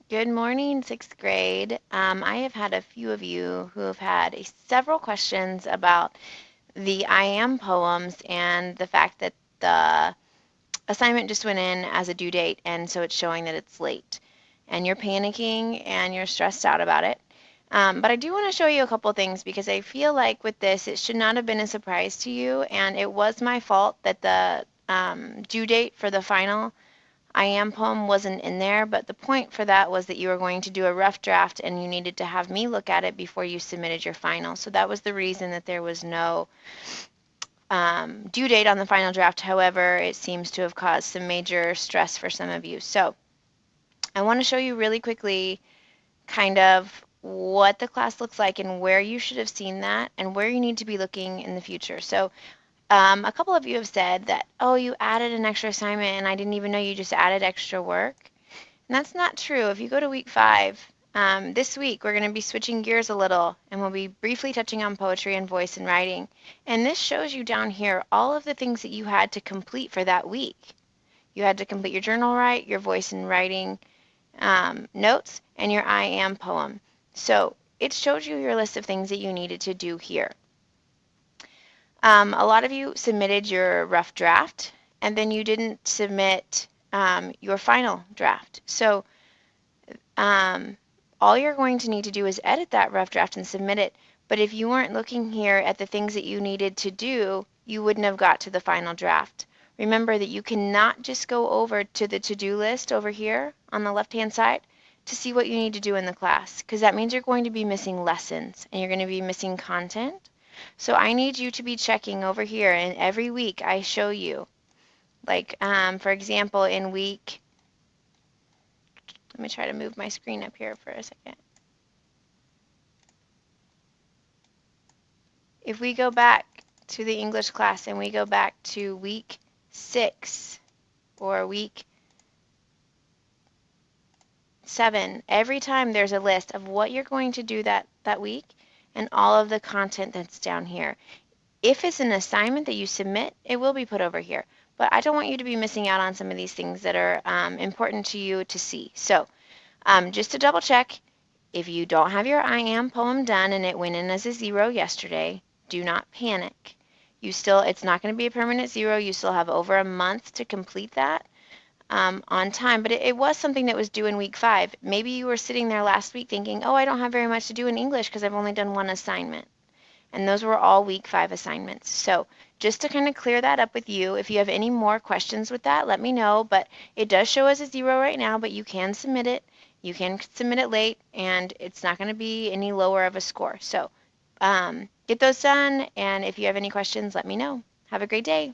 Good morning, sixth grade. I have had a few of you who have had several questions about the I Am poems and the fact that the assignment just went in as a due date, and so it's showing that it's late. And you're panicking and you're stressed out about it. But I do want to show you a couple things because I feel like with this, it should not have been a surprise to you, and it was my fault that the due date for the final I Am poem wasn't in there, but the point for that was that you were going to do a rough draft and you needed to have me look at it before you submitted your final. So that was the reason that there was no due date on the final draft. However, it seems to have caused some major stress for some of you. So I want to show you really quickly kind of what the class looks like and where you should have seen that and where you need to be looking in the future. So a couple of you have said that, oh, you added an extra assignment and I didn't even know you just added extra work. And that's not true. If you go to week 5, this week we're going to be switching gears a little and we'll be briefly touching on poetry and voice and writing. And this shows you down here all of the things that you had to complete for that week. You had to complete your journal right, your voice and writing notes, and your I Am poem. So it shows you your list of things that you needed to do here. A lot of you submitted your rough draft, and then you didn't submit your final draft. So all you're going to need to do is edit that rough draft and submit it. But if you weren't looking here at the things that you needed to do, you wouldn't have got to the final draft. Remember that you cannot just go over to the to-do list over here on the left-hand side to see what you need to do in the class, because that means you're going to be missing lessons and you're going to be missing content. So I need you to be checking over here, and every week I show you, like for example, in week, let me try to move my screen up here for a second. If we go back to the English class and we go back to week 6 or week 7, every time there's a list of what you're going to do that week and all of the content that's down here. If it's an assignment that you submit, it will be put over here. But I don't want you to be missing out on some of these things that are important to you to see. So just to double check, if you don't have your I Am poem done and it went in as a 0 yesterday, do not panic. It's not going to be a permanent 0. You still have over a month to complete that on time. But it was something that was due in week 5. Maybe you were sitting there last week thinking, oh, I don't have very much to do in English because I've only done one assignment. And those were all week 5 assignments. So just to kind of clear that up with you, if you have any more questions with that, let me know. But it does show as a 0 right now, but you can submit it. You can submit it late, and it's not going to be any lower of a score. So get those done, and if you have any questions, let me know. Have a great day.